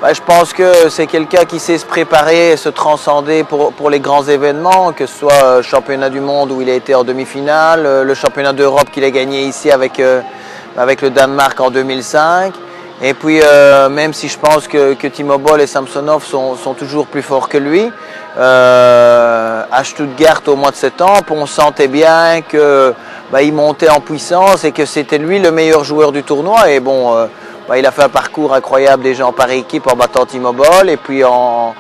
Je pense que c'est quelqu'un qui sait se préparer et se transcender pour les grands événements, que ce soit le championnat du monde où il a été en demi-finale, le championnat d'Europe qu'il a gagné ici avec le Danemark en 2005. Et puis même si je pense que Timo Boll et Samsonov sont toujours plus forts que lui, à Stuttgart au mois de septembre, on sentait bien qu'il montait en puissance et que c'était lui le meilleur joueur du tournoi. Et bon, il a fait un parcours incroyable déjà par équipe en battant Timo Boll et puis en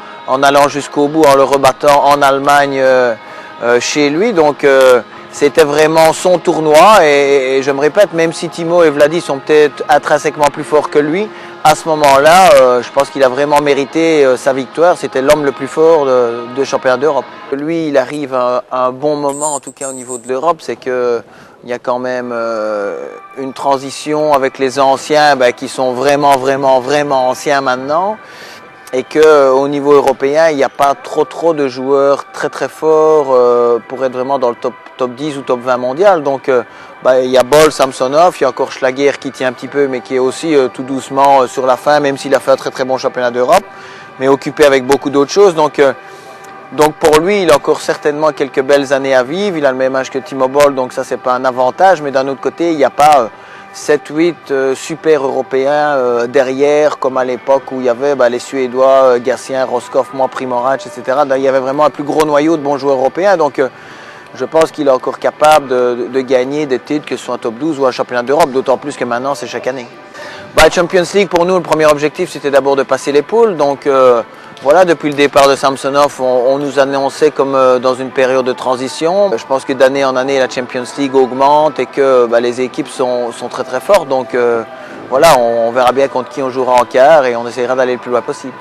allant jusqu'au bout, en le rebattant en Allemagne chez lui. Donc c'était vraiment son tournoi et je me répète, même si Timo et Vladi sont peut-être intrinsèquement plus forts que lui, à ce moment-là, je pense qu'il a vraiment mérité sa victoire. C'était l'homme le plus fort de championnat d'Europe. Lui, il arrive à un bon moment, en tout cas au niveau de l'Europe, c'est qu'il y a quand même une transition avec les anciens qui sont vraiment anciens maintenant. Et qu'au niveau européen, il n'y a pas trop de joueurs très forts pour être vraiment dans le top 10 ou top 20 mondial. Donc il y a Boll, Samsonov, il y a encore Schlager qui tient un petit peu, mais qui est aussi tout doucement sur la fin, même s'il a fait un très bon championnat d'Europe, mais occupé avec beaucoup d'autres choses. Donc pour lui, il a encore certainement quelques belles années à vivre. Il a le même âge que Timo Boll, donc ça c'est pas un avantage, mais d'un autre côté, il n'y a pas 7-8 super européens derrière, comme à l'époque où il y avait les Suédois, Gatien, Roscoff, Primorac, etc. Il y avait vraiment un plus gros noyau de bons joueurs européens. Donc je pense qu'il est encore capable de gagner des titres, que ce soit un top 12 ou un championnat d'Europe, d'autant plus que maintenant c'est chaque année. Champions League, pour nous, le premier objectif c'était d'abord de passer les poules. Donc voilà, depuis le départ de Samsonov, on nous annonçait comme dans une période de transition. Je pense que d'année en année, la Champions League augmente et que les équipes sont très fortes. Donc voilà, on verra bien contre qui on jouera en quart et on essaiera d'aller le plus loin possible.